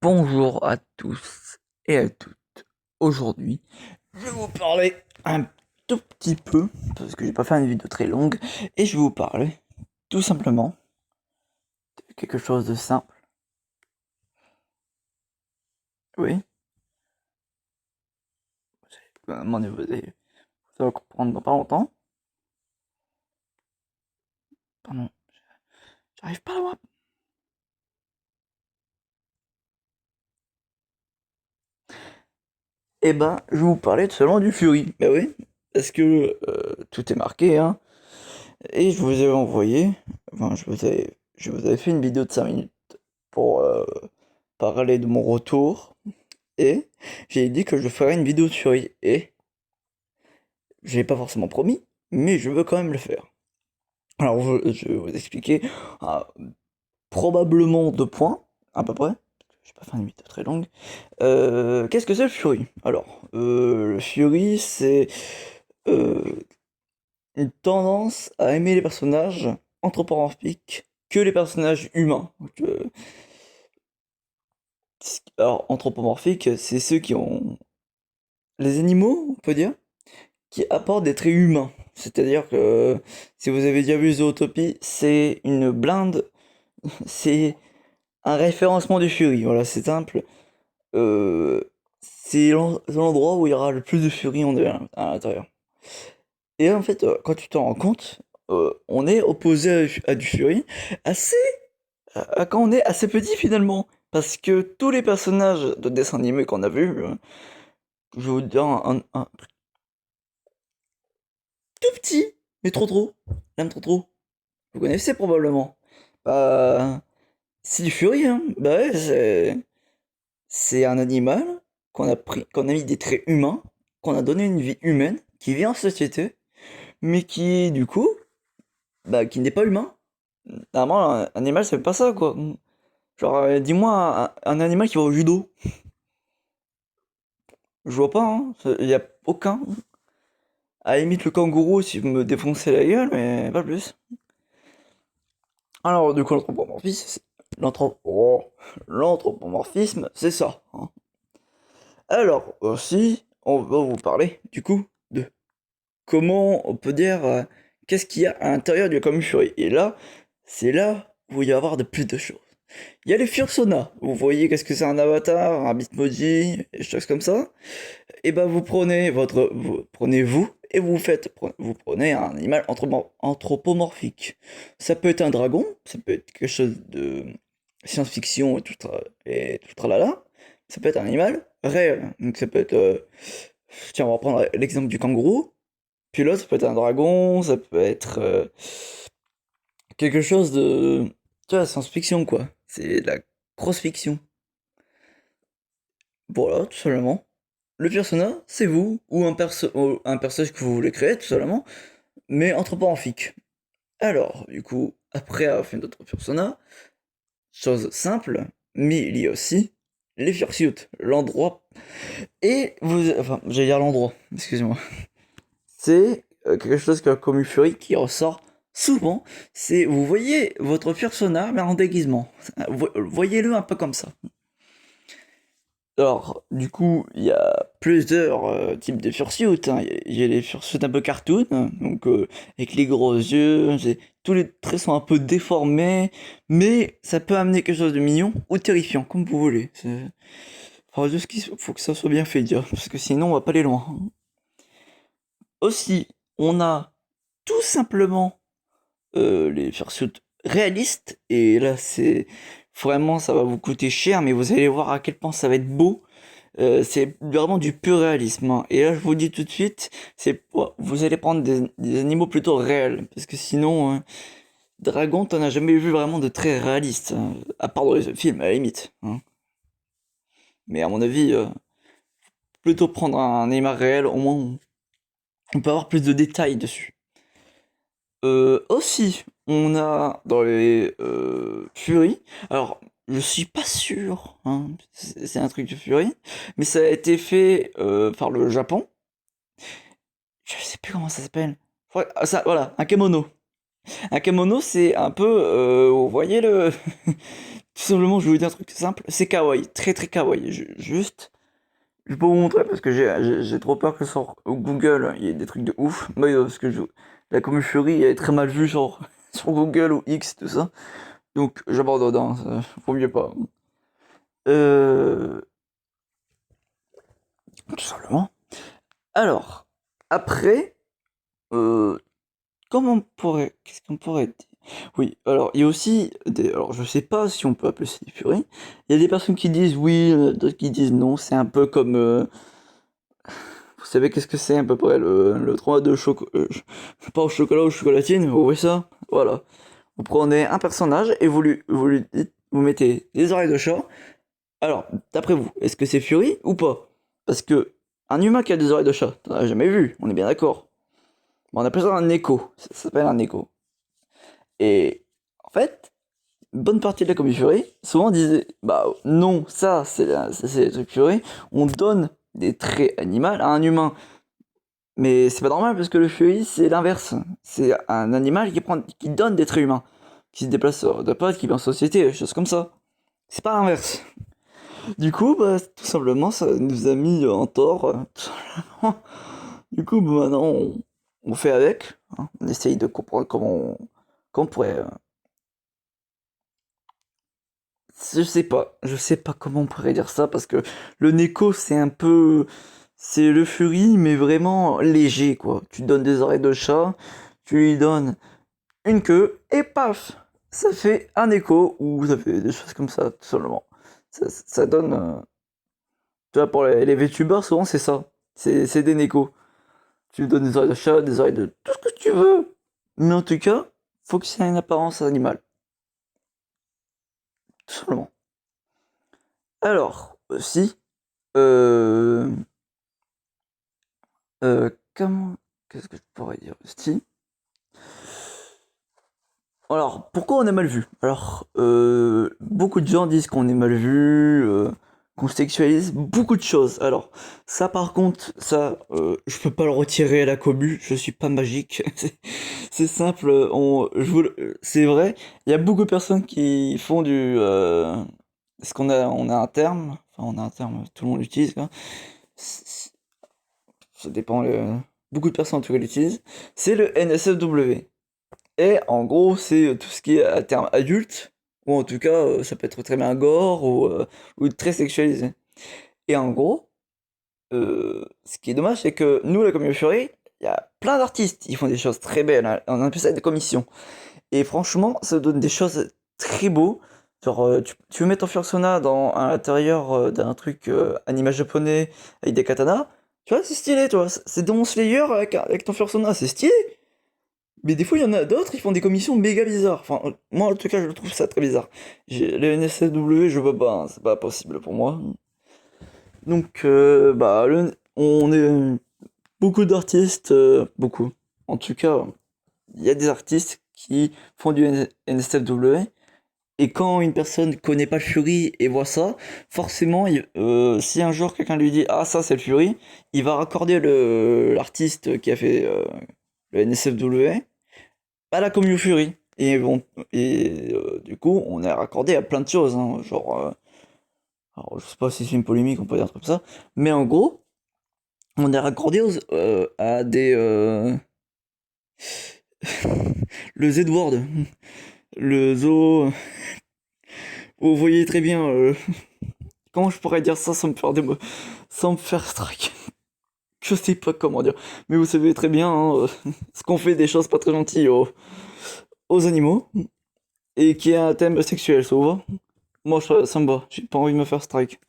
Bonjour à tous et à toutes. Aujourd'hui, je vais vous parler un tout petit peu, parce que j'ai pas fait une vidéo très longue, et je vais vous parler tout simplement de quelque chose de simple. Oui, mon neveu, ça va comprendre dans pas longtemps. Pardon, j'arrive pas à voir. Eh ben, je vais vous parler tout simplement du Fury. Ben oui, parce que tout est marqué, hein. Et je vous ai envoyé, enfin, je vous avais fait une vidéo de 5 minutes pour parler de mon retour. Et j'ai dit que je ferais une vidéo sur I. Et j'ai pas forcément promis, mais je veux quand même le faire. Alors je vais vous expliquer ah, probablement 2 points, à peu près. Je vais pas faire une vidéo très longue. Qu'est-ce que c'est le Fury? Alors, le Fury, c'est euh, une tendance à aimer les personnages anthropomorphiques que les personnages humains. Donc, alors, anthropomorphiques, c'est ceux qui ont... Les animaux, on peut dire? Qui apporte des traits humains. C'est-à-dire que si vous avez déjà vu Zootopie, c'est une blinde, c'est un référencement du Fury. Voilà, c'est simple. Euh, c'est l'endroit où il y aura le plus de Fury à l'intérieur. Et en fait, quand tu t'en rends compte, on est opposé à du Fury assez, quand on est assez petit finalement. Parce que tous les personnages de dessins animés qu'on a vus, je vais vous dire un tout petit, mais trop, l'aime trop. Vous connaissez probablement. Bah, c'est du furie, hein. Bah ouais, c'est un animal qu'on a mis des traits humains, qu'on a donné une vie humaine, qui vit en société, mais qui, du coup, bah, qui n'est pas humain. Normalement, un animal, ça fait pas ça, quoi. Genre, dis-moi un animal qui va au judo. Je vois pas, hein. Il y a aucun. À la limite, le kangourou, si vous me défoncez la gueule, mais pas plus. Alors, du coup, l'anthropomorphisme, c'est ça, hein. Alors, aussi, on va vous parler, du coup, de comment on peut dire, qu'est-ce qu'il y a à l'intérieur du Comic Fury. Et là, c'est là où il va y avoir de plus de choses. Il y a les Fursonas. Vous voyez qu'est-ce que c'est un avatar, un Bitmoji, des choses comme ça. Et ben vous prenez vous et vous prenez un animal anthropomorphique. Ça peut être un dragon, ça peut être quelque chose de science-fiction et tout tralala. Ça peut être un animal réel. Donc ça peut être, tiens, on va prendre l'exemple du kangourou. Puis l'autre, ça peut être un dragon, ça peut être quelque chose de, tu vois, science-fiction quoi. C'est de la grosse fiction. Voilà, tout simplement. Le persona, c'est vous, ou un personnage que vous voulez créer, tout simplement, mais anthropomorphique. Alors, du coup, après avoir fait notre persona, chose simple, mais il y a aussi les fursuits, l'endroit, et vous... Enfin, j'allais dire l'endroit, excusez-moi. C'est quelque chose que comme Fury qui ressort souvent, c'est, vous voyez votre persona, mais en déguisement. Voyez-le un peu comme ça. Alors, du coup, il y a plusieurs types de fursuits, hein. Il y a les fursuits un peu cartoon, hein, donc avec les gros yeux, tous les traits sont un peu déformés, mais ça peut amener quelque chose de mignon ou terrifiant, comme vous voulez. Faut juste qu'il faut que ça soit bien fait, dire, parce que sinon on va pas aller loin. Aussi, on a tout simplement les fursuits réalistes, et là c'est vraiment ça va vous coûter cher, mais vous allez voir à quel point ça va être beau. C'est vraiment du pur réalisme, hein. Et là, je vous dis tout de suite, vous allez prendre des animaux plutôt réels, parce que sinon, Dragon, t'en as jamais vu vraiment de très réaliste, hein, à part dans les films, à la limite, hein. Mais à mon avis, plutôt prendre un animal réel, au moins, on peut avoir plus de détails dessus. Aussi, on a dans les Fury, alors, je suis pas sûr, hein, c'est un truc de Fury, mais ça a été fait par le Japon. Je sais plus comment ça s'appelle. Ça, voilà, un kimono. Un kimono, c'est un peu, vous voyez le, Tout simplement, je vais vous dire un truc simple, c'est kawaii, très très kawaii. Juste, je peux vous montrer parce que j'ai trop peur que sur Google, il y ait des trucs de ouf. Bah, parce que la Commu Fury est très mal vue sur Google ou X, tout ça. Donc j'abandonne, hein, vaut mieux pas. Euh, Tout simplement. Alors, après, euh, qu'est-ce qu'on pourrait dire? Oui, alors il y a aussi alors je sais pas si on peut appeler ça des furies. Il y a des personnes qui disent oui, d'autres qui disent non. C'est un peu comme, vous savez qu'est-ce que c'est à peu près le 3 de chocolat, pas au chocolat ou chocolatine, vous voyez ça? Voilà. Vous prenez un personnage et vous mettez des oreilles de chat. Alors, d'après vous, est-ce que c'est Fury ou pas? Parce que un humain qui a des oreilles de chat, t'en as jamais vu, on est bien d'accord. Bon, on appelle ça un écho, ça s'appelle un écho. Et en fait, une bonne partie de la communauté Fury, souvent disait, bah non, c'est des trucs Fury, on donne des traits animaux à un humain. Mais c'est pas normal parce que le Fury, c'est l'inverse. C'est un animal qui donne des traits humains, qui se déplace de potes, qui vit en société, des choses comme ça. C'est pas l'inverse. Du coup, bah, tout simplement, ça nous a mis en tort. Tout simplement. Du coup, bah, maintenant, on fait avec. Hein. On essaye de comprendre comment on pourrait. Je sais pas comment on pourrait dire ça parce que le Neko, c'est un peu. C'est le Fury, mais vraiment léger, quoi. Tu donnes des oreilles de chat, tu lui donnes une queue, et paf! Ça fait un écho, ou ça fait des choses comme ça, tout simplement. Ça donne. Tu vois, pour les VTubers, souvent c'est ça. C'est des Neko. Tu lui donnes des oreilles de chat, des oreilles de tout ce que tu veux. Mais en tout cas, faut que ça ait une apparence animale. Tout simplement. Alors, aussi, euh, comment, qu'est-ce que je pourrais dire aussi? Alors, pourquoi on est mal vu? Alors, beaucoup de gens disent qu'on est mal vu, qu'on sexualise beaucoup de choses. Alors, ça par contre, je peux pas le retirer à la commu, je suis pas magique. C'est simple, c'est vrai, il y a beaucoup de personnes qui font est-ce on a un terme, enfin on a un terme, tout le monde l'utilise, quoi. C- Ça dépend, beaucoup de personnes en tout cas l'utilisent. C'est le NSFW. Et en gros, c'est tout ce qui est à terme adulte, ou en tout cas, ça peut être très bien gore ou très sexualisé. Et en gros, ce qui est dommage, c'est que nous, la communauté Fury, il y a plein d'artistes, ils font des choses très belles, hein. On appelle ça des commissions. Et franchement, ça donne des choses très beaux. Genre, tu veux mettre ton persona à l'intérieur d'un truc anime japonais avec des katanas, tu vois, c'est stylé, toi. C'est Demon Slayer avec ton persona, c'est stylé. Mais des fois, il y en a d'autres, ils font des commissions méga bizarres. Enfin, moi, en tout cas, je trouve ça très bizarre. Le NSFW, je veux pas, hein, c'est pas possible pour moi. Donc, bah, on est beaucoup d'artistes, beaucoup. En tout cas, il y a des artistes qui font du NSFW. Et quand une personne connaît pas le Fury et voit ça, forcément, si un jour quelqu'un lui dit ah ça c'est le Fury, il va raccorder l'artiste qui a fait le NSFW à la Commu Fury. Du coup, on est raccordé à plein de choses, hein, genre, alors, je sais pas si c'est une polémique, on peut dire comme ça, mais en gros, on est raccordé à le Z-Word, le Zo. Vous voyez très bien, comment je pourrais dire ça sans me faire sans me faire strike. Je sais pas comment dire, mais vous savez très bien hein, ce qu'on fait des choses pas très gentilles aux animaux et qui a un thème sexuel, ça vous va? Moi, ça me va, j'ai pas envie de me faire strike.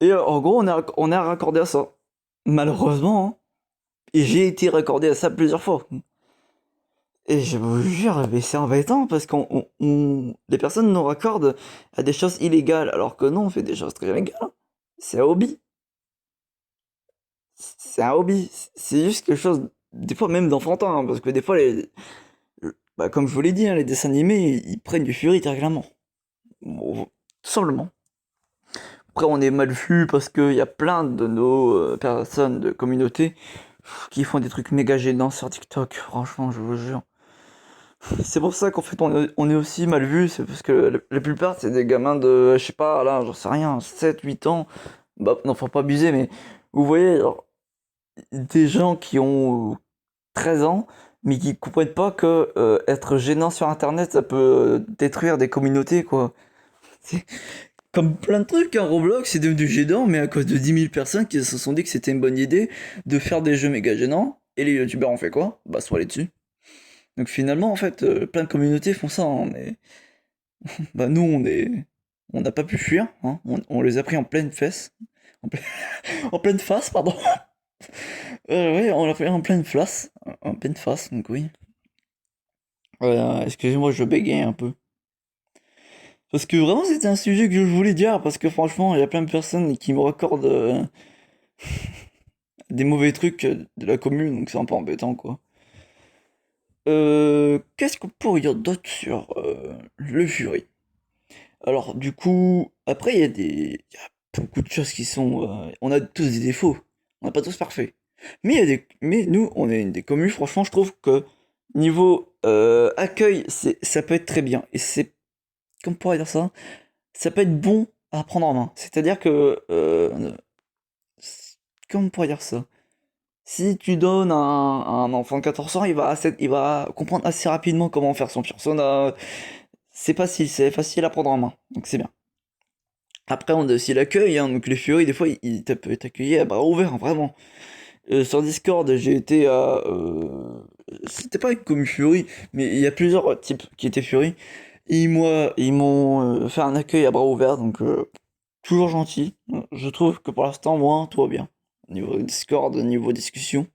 Et en gros, on est raccordé à ça. Malheureusement, hein. Et j'ai été raccordé à ça plusieurs fois. Et je vous jure, mais c'est embêtant parce les personnes nous raccordent à des choses illégales, alors que non, on fait des choses très légales. C'est un hobby. C'est un hobby. C'est juste quelque chose, des fois même d'enfantin, hein, parce que des fois, bah, comme je vous l'ai dit, hein, les dessins animés, ils prennent du furie régulièrement. Bon, tout simplement. Après, on est mal vu parce qu'il y a plein de nos personnes de communauté qui font des trucs méga gênants sur TikTok. Franchement, je vous jure. C'est pour ça qu'en fait on est aussi mal vu, c'est parce que la plupart c'est des gamins de, je sais pas, là, j'en sais rien, 7 8 ans. Bah, non, faut pas abuser, mais vous voyez, alors, des gens qui ont 13 ans, mais qui comprennent pas que être gênant sur Internet, ça peut détruire des communautés, quoi. C'est comme plein de trucs, hein, Roblox, c'est devenu gênant, mais à cause de 10 000 personnes qui se sont dit que c'était une bonne idée de faire des jeux méga gênants, et les youtubeurs ont fait quoi? Bah, soit aller dessus. Donc finalement, en fait, plein de communautés font ça, hein, mais bah nous, on n'a pas pu fuir, hein, on les a pris en pleine fesse, en, ple- en pleine face, pardon. Oui, on l'a pris en pleine face, donc oui. Excusez-moi, je bégaye un peu. Parce que vraiment, c'était un sujet que je voulais dire, parce que franchement, il y a plein de personnes qui me raccordent des mauvais trucs de la commune, donc c'est un peu embêtant, quoi. Qu'est-ce qu'on pourrait dire d'autre sur le Fury? Alors, du coup, après, il y a beaucoup de choses qui sont. On a tous des défauts, on n'est pas tous parfaits. Mais nous, on est une des communes, franchement, je trouve que niveau accueil, ça peut être très bien. Et c'est. Comment on pourrait dire ça? Ça peut être bon à prendre en main. C'est-à-dire que. Comment on pourrait dire ça? Si tu donnes à un enfant de 14 ans, il va comprendre assez rapidement comment faire son persona. C'est facile à prendre en main, donc c'est bien. Après, on a aussi l'accueil, hein, donc les Furies, des fois, ils peuvent t'accueillir à bras ouverts, hein, vraiment. Sur Discord, j'ai été à... c'était pas une commu Fury, mais il y a plusieurs types qui étaient Fury. Et moi, ils m'ont fait un accueil à bras ouverts, donc toujours gentil. Je trouve que pour l'instant, moi, tout va bien. Niveau Discord, niveau discussion.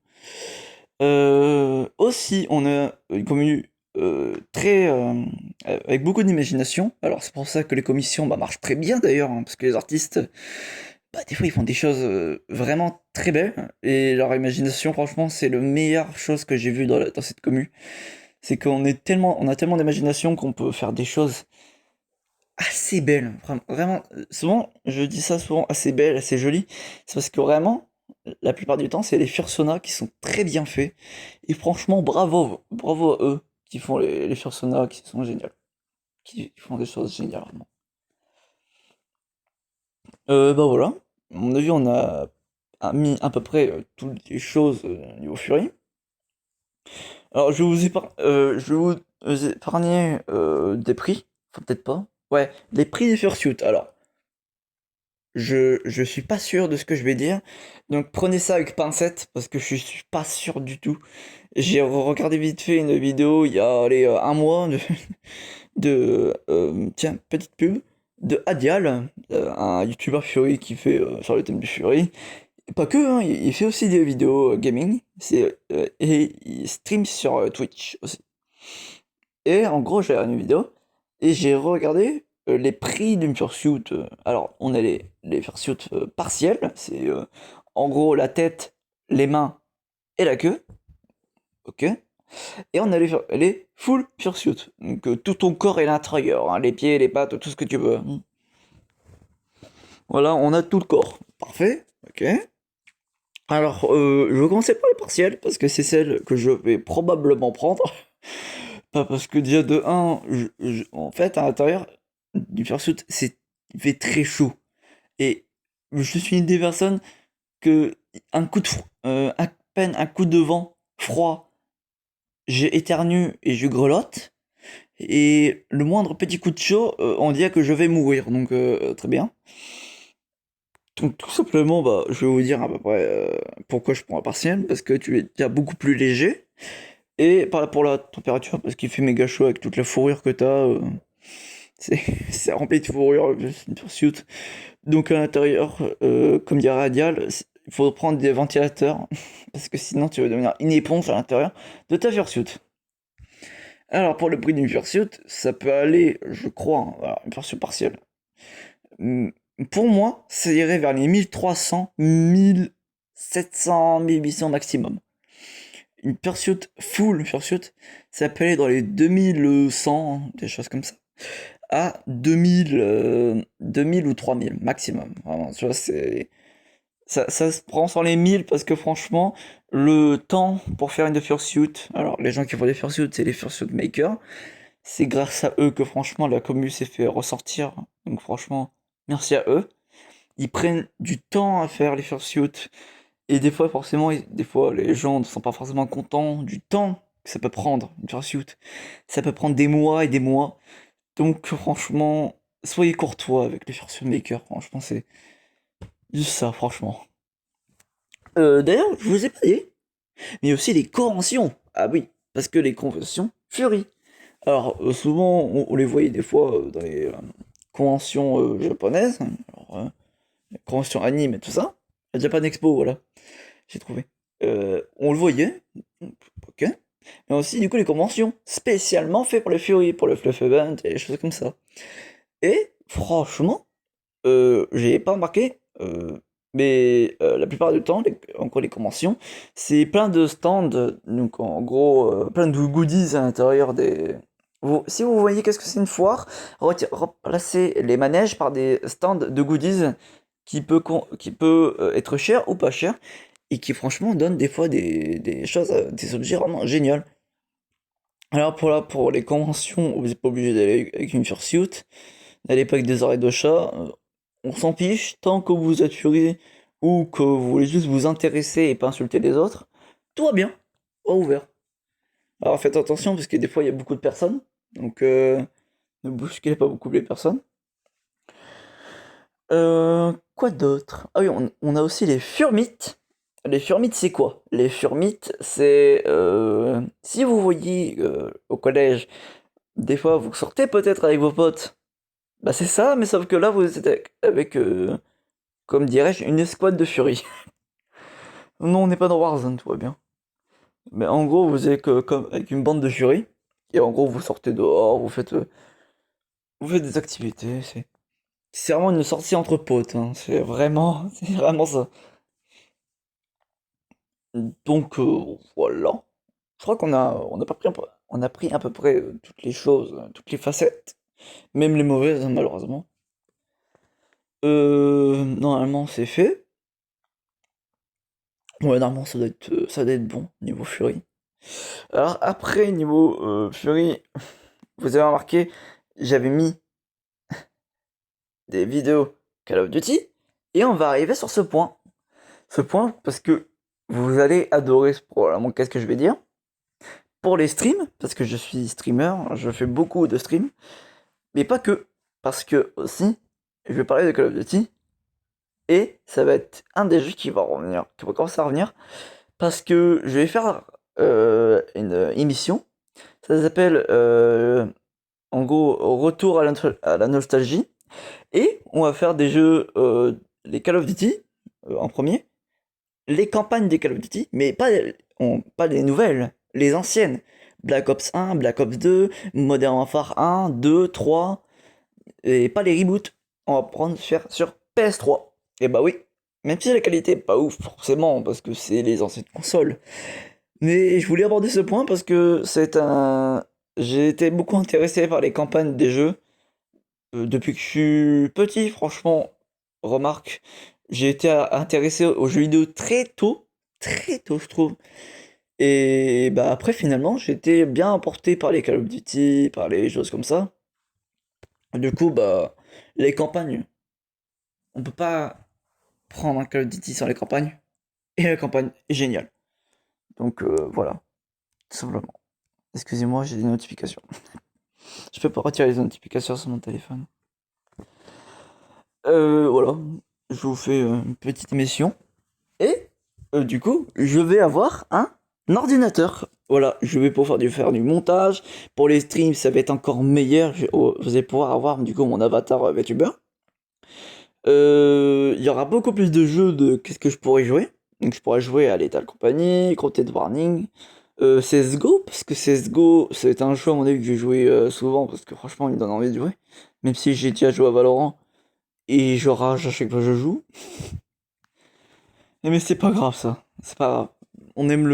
Aussi, on a une commune très avec beaucoup d'imagination. Alors c'est pour ça que les commissions bah, marchent très bien d'ailleurs, hein, parce que les artistes, bah, des fois ils font des choses vraiment très belles et leur imagination, franchement, c'est le meilleure chose que j'ai vu dans cette commune. C'est on a tellement d'imagination qu'on peut faire des choses assez belles. Vraiment, souvent, je dis ça souvent, assez belles, assez jolies. C'est parce que vraiment, la plupart du temps, c'est les fursonas qui sont très bien faits. Et franchement, bravo à eux qui font les fursonas qui sont géniales. Qui font des choses géniales, vraiment. Bah voilà. À mon avis, on a mis à peu près toutes les choses niveau Fury. Alors, je vais vous épargner des prix. Enfin, peut-être pas. Ouais, les prix des fursuits. Alors, je suis pas sûr de ce que je vais dire. Donc, prenez ça avec pincette parce que je suis pas sûr du tout. J'ai regardé vite fait une vidéo il y a allez, un mois tiens, petite pub, de Adial, un youtubeur Fury qui fait sur le thème du Fury. Et pas que, hein, il fait aussi des vidéos gaming. Et il stream sur Twitch aussi. Et en gros, j'ai regardé une vidéo et j'ai regardé les prix d'une fursuit. Alors, on a les fursuits partiels, c'est en gros la tête, les mains et la queue. Ok. Et on a les full fursuit. Donc tout ton corps est à l'intérieur, hein, les pieds, les pattes, tout ce que tu veux. Voilà, on a tout le corps. Parfait. Ok. Alors, je vais commencer par les partiels parce que c'est celle que je vais probablement prendre. Pas parce que déjà de un, en fait, à l'intérieur du fursuit, il fait très chaud. Et je suis une des personnes que à peine un coup de vent froid, j'ai éternue et je grelotte. Et le moindre petit coup de chaud, on dirait que je vais mourir. Donc très bien. Donc tout simplement, bah, je vais vous dire à peu près pourquoi je prends un partiel. Parce que tu es déjà beaucoup plus léger. Et pour la température, parce qu'il fait méga chaud avec toute la fourrure que t'as. C'est c'est rempli de fourrure, une fursuit. Donc à l'intérieur, comme dit Radial, il faut prendre des ventilateurs. Parce que sinon tu vas devenir une éponge à l'intérieur de ta fursuit. Alors pour le prix d'une fursuit, ça peut aller, je crois, hein, voilà, une fursuit partielle. Hum, Pour moi, ça irait vers les 1300, 1700, 1800 maximum. Une fursuit, full fursuit, ça peut aller dans les 2100, des choses comme ça, à 2000 ou 3000 maximum. Vraiment, tu vois, c'est... Ça se prend sur les 1000 parce que franchement, le temps pour faire une fursuit, alors les gens qui font des fursuits, c'est les fursuit makers, c'est grâce à eux que franchement la commu s'est fait ressortir. Donc franchement, merci à eux. Ils prennent du temps à faire les fursuits. Et des fois, forcément, des fois, les gens ne sont pas forcément contents du temps que ça peut prendre, une fursuit. Ça peut prendre des mois et des mois. Donc franchement, soyez courtois avec les fursuit makers. Franchement, c'est juste ça, franchement. D'ailleurs, je vous ai pas dit, mais aussi les conventions. Ah oui, parce que les conventions Fury. Alors, souvent, on les voyait des fois dans les conventions japonaises, alors, les conventions anime et tout ça. La Japan Expo, voilà, j'ai trouvé. On le voyait, ok. Mais aussi, du coup, les conventions spécialement faites pour le Fury, pour le Fluff Event et des choses comme ça. Et franchement, j'ai pas remarqué, mais la plupart du temps, en gros, les conventions, c'est plein de stands, donc en gros, plein de goodies à l'intérieur des. Si vous voyez qu'est-ce que c'est une foire, remplacez les manèges par des stands de goodies qui peut être cher ou pas cher et qui franchement donnent des fois des choses, des objets vraiment géniaux. Alors pour les conventions, vous n'êtes pas obligé d'aller avec une fursuit, n'allez pas avec des oreilles de chat, on s'en fiche, tant que vous êtes furieux ou que vous voulez juste vous intéresser et pas insulter les autres, tout va bien, ouvert. Alors faites attention parce que des fois il y a beaucoup de personnes, donc ne bousculez pas beaucoup les personnes. Quoi d'autre? Ah oui, on a aussi les furmites. Les furmites, c'est quoi? Les furmites, c'est si vous voyez au collège, des fois vous sortez peut-être avec vos potes, bah c'est ça, mais sauf que là vous êtes avec comme dirais-je, une escouade de furies. Non, on n'est pas dans Warzone, tout va bien. Mais en gros, vous êtes comme avec une bande de furies, et en gros, vous sortez dehors, vous faites des activités. C'est vraiment une sortie entre potes, hein. C'est vraiment ça. Donc voilà. Je crois on a pris à peu près toutes les choses, toutes les facettes, même les mauvaises, hein, malheureusement. Normalement, c'est fait. Ouais, normalement, ça doit être bon niveau Fury. Alors après, niveau Fury, vous avez remarqué, j'avais mis des vidéos Call of Duty, et on va arriver sur ce point. Ce point, parce que vous allez adorer probablement qu'est-ce que je vais dire. Pour les streams, parce que je suis streamer, je fais beaucoup de streams, mais pas que. Parce que aussi, je vais parler de Call of Duty, et ça va être un des jeux qui va revenir, qui va commencer à revenir, parce que je vais faire une émission. Ça s'appelle en gros Retour à la nostalgie. Et on va faire des jeux, les Call of Duty en premier, les campagnes des Call of Duty, mais pas les nouvelles, les anciennes. Black Ops 1, Black Ops 2, Modern Warfare 1, 2, 3, et pas les reboots. On va prendre faire sur PS3. Et bah oui, même si la qualité est pas ouf forcément, parce que c'est les anciennes consoles. Mais je voulais aborder ce point parce que j'ai été beaucoup intéressé par les campagnes des jeux. Depuis que je suis petit, franchement, remarque, j'ai été intéressé aux jeux vidéo très tôt, je trouve. Et bah après, finalement, j'ai été bien emporté par les Call of Duty, par les choses comme ça. Du coup, bah, les campagnes, on peut pas prendre un Call of Duty sans les campagnes. Et la campagne est géniale. Donc voilà, tout simplement. Excusez-moi, j'ai des notifications. Je peux pas retirer les notifications sur mon téléphone. Voilà, je vous fais une petite émission. Et du coup, je vais avoir un ordinateur. Voilà, je vais pouvoir faire du montage. Pour les streams, ça va être encore meilleur. Vous allez pouvoir avoir du coup mon avatar VTuber. Il y aura beaucoup plus de jeux de qu'est-ce que je pourrais jouer. Donc je pourrais jouer à Lethal Company, Crowded Warning, CSGO, parce que CSGO, c'est un jeu à mon avis que je vais jouer souvent, parce que franchement, il me donne envie de jouer. Même si j'ai déjà joué à Valorant, et je rage à chaque fois que je joue. Mais c'est pas grave ça, c'est pas grave. On aime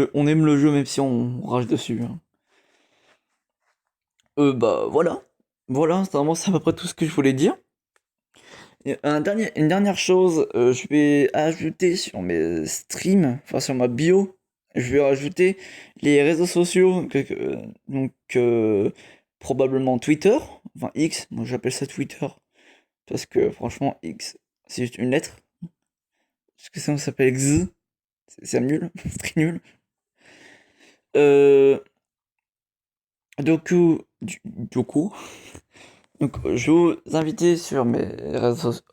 le jeu même si on rage dessus, hein. Bah voilà. Voilà, c'est à peu près tout ce que je voulais dire. Et une dernière chose, je vais ajouter sur mes streams, enfin sur ma bio, je vais rajouter les réseaux sociaux, donc probablement Twitter, enfin X, moi j'appelle ça Twitter, parce que franchement X, c'est juste une lettre, parce que ça s'appelle X, c'est nul, c'est très nul. Euh, Doku. Donc, je vais vous inviter sur mes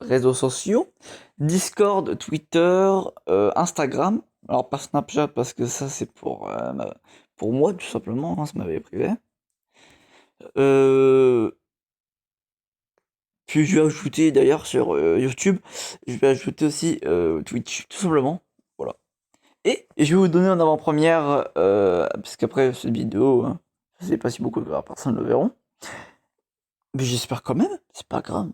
réseaux sociaux, Discord, Twitter, Instagram. Alors, pas Snapchat, parce que ça, c'est pour moi, tout simplement, hein, c'est ma vie privée. Euh, Puis, je vais ajouter, d'ailleurs, sur YouTube, je vais ajouter aussi Twitch, tout simplement. Voilà. Et je vais vous donner en avant-première, parce qu'après cette vidéo, hein, je sais pas si beaucoup de personnes le verront. Mais j'espère quand même, c'est pas grave.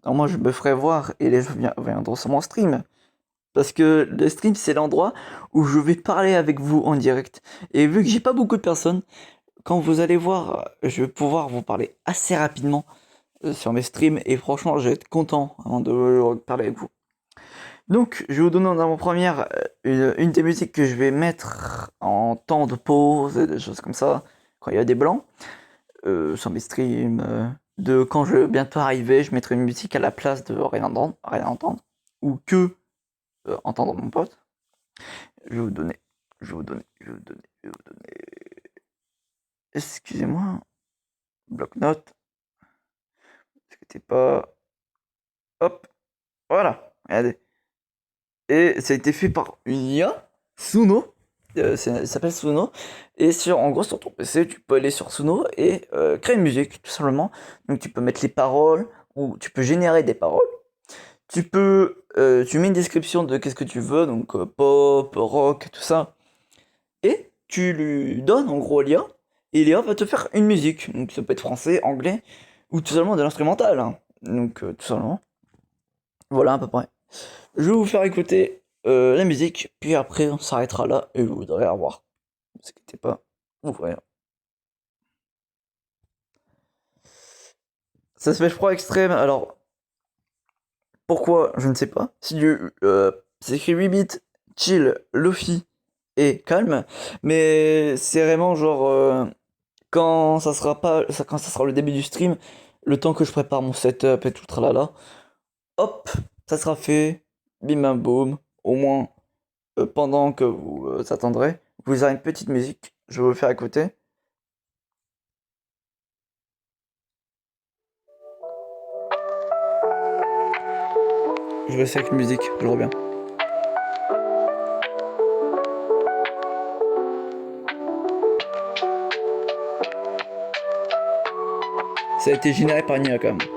Alors moi, je me ferai voir et les gens viendront sur mon stream. Parce que le stream, c'est l'endroit où je vais parler avec vous en direct. Et vu que j'ai pas beaucoup de personnes, quand vous allez voir, je vais pouvoir vous parler assez rapidement sur mes streams. Et franchement, je vais être content avant de parler avec vous. Donc, je vais vous donner en avant-première une des musiques que je vais mettre en temps de pause et des choses comme ça, quand il y a des blancs. Sur mes streams, de quand je vais bientôt arriver, je mettrai une musique à la place de rien entendre, ou que entendre mon pote. Je vais vous donner, je vais vous donner, je vais vous donner, je vais vous donner. Excusez-moi, bloc-notes, c'était pas. Hop, voilà, regardez. Et ça a été fait par une IA, Suno. Ça s'appelle Suno. Et en gros, sur ton PC, tu peux aller sur Suno et créer une musique, tout simplement. Donc, tu peux mettre les paroles ou tu peux générer des paroles. Tu mets une description de qu'est-ce que tu veux, donc pop, rock, tout ça. Et tu lui donnes en gros l'IA. Et l'IA va te faire une musique. Donc, ça peut être français, anglais ou tout simplement de l'instrumental, hein. Donc, tout simplement. Voilà à peu près. Je vais vous faire écouter la musique, puis après on s'arrêtera là et vous voudrez revoir. Ne vous inquiétez pas, vous verrez. Ça se fait froid extrême, alors pourquoi je ne sais pas. C'est écrit 8 bits, chill, lofi et calme, mais c'est vraiment genre quand ça sera pas, quand ça sera le début du stream, le temps que je prépare mon setup et tout le tralala, hop, ça sera fait, bim bam boum, au moins. Pendant que vous attendrez, vous aurez une petite musique, je vais vous le faire écouter. Je vais essayer avec une musique, je reviens. Ça a été généré par Nia quand même.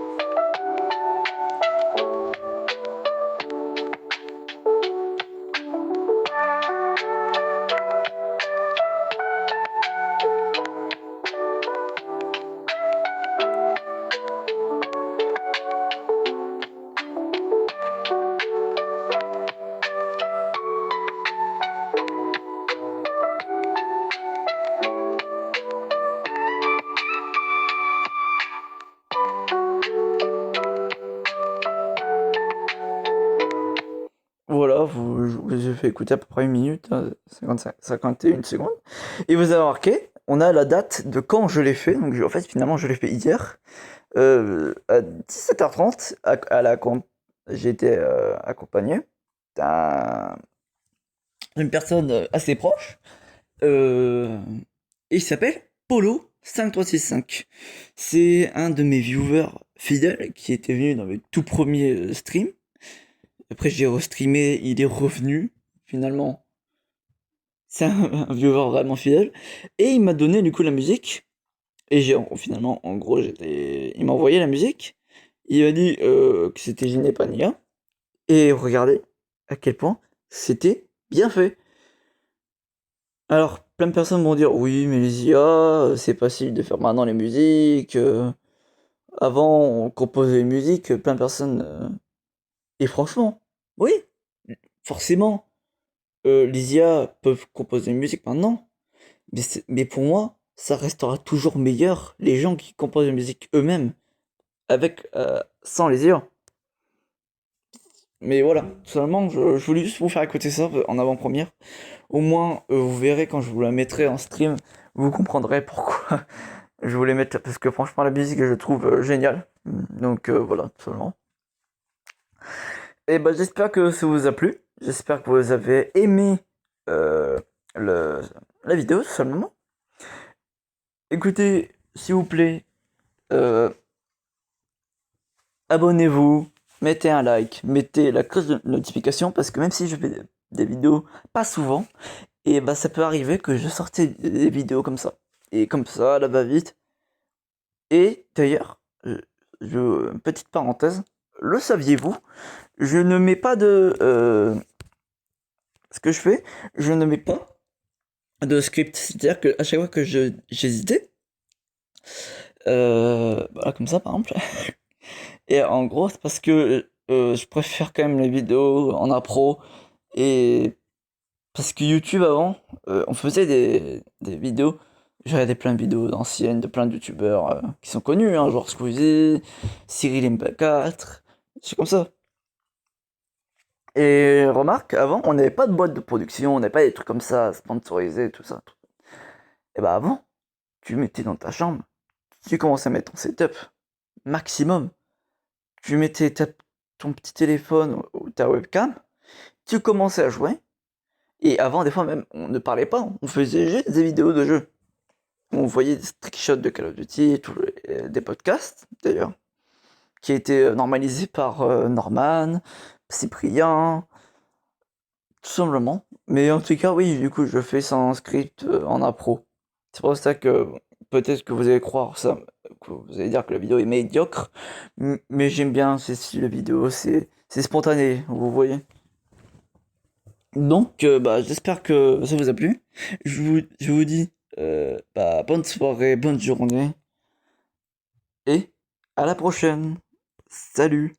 Voilà, je vous ai fait écouter à peu près une minute, 51 secondes. Et vous avez remarqué, on a la date de quand je l'ai fait. Donc en fait, finalement, je l'ai fait hier. À 17h30, j'ai été accompagné d'une personne assez proche. Et il s'appelle Polo5365. C'est un de mes viewers fidèles qui était venu dans mes tout premiers streams. Après, j'ai restreamé, il est revenu, finalement. C'est un viewer vraiment fidèle. Et il m'a donné du coup la musique. Et finalement, en gros, il m'a envoyé la musique. Il m'a dit que c'était Giné Pania. Et regardez à quel point c'était bien fait. Alors, plein de personnes vont dire oui, mais les IA, c'est facile de faire maintenant les musiques. Avant, on composait les musiques, plein de personnes. Et franchement, oui, forcément, les IA peuvent composer une musique maintenant. Mais pour moi, ça restera toujours meilleur les gens qui composent la musique eux-mêmes, sans les IA. Mais voilà, tout simplement, je voulais juste vous faire écouter ça en avant-première. Au moins, vous verrez quand je vous la mettrai en stream, vous comprendrez pourquoi je voulais mettre, parce que franchement, la musique, je la trouve géniale. Donc voilà, tout simplement. Et bah, j'espère que ça vous a plu. J'espère que vous avez aimé euh, le, la vidéo, tout simplement. Écoutez, s'il vous plaît, euh, abonnez-vous, mettez un like, mettez la cloche de notification, parce que même si je fais des vidéos pas souvent, et bah ça peut arriver que je sorte des vidéos comme ça. Et comme ça, là va vite. Et d'ailleurs, petite parenthèse, le saviez-vous? Je ne mets pas de ce que je fais, je ne mets pas de script. C'est-à-dire que à chaque fois que j'hésitais, voilà, comme ça par exemple. Et en gros, c'est parce que je préfère quand même les vidéos en impro. Et parce que YouTube avant, on faisait des vidéos. J'ai regardé plein de vidéos d'anciennes, de plein de youtubeurs qui sont connus, hein, genre Squeezie, Cyril MP4, c'est comme ça. Et remarque, avant, on n'avait pas de boîte de production, on n'avait pas des trucs comme ça, sponsorisés, tout ça. Et bah avant, tu mettais dans ta chambre, tu commençais à mettre ton setup maximum. Tu mettais ton petit téléphone ou ta webcam, tu commençais à jouer. Et avant, des fois même, on ne parlait pas, on faisait juste des vidéos de jeux. On voyait des trickshots de Call of Duty, des podcasts d'ailleurs, qui étaient normalisés par Norman, Cyprien, tout simplement. Mais en tout cas, oui, du coup, je fais ça en script en impro. C'est pour ça que peut-être que vous allez croire ça, que vous allez dire que la vidéo est médiocre, mais j'aime bien ce style de vidéo, c'est spontané, vous voyez. Donc, bah, j'espère que ça vous a plu. Je vous dis bah, bonne soirée, bonne journée, et à la prochaine. Salut!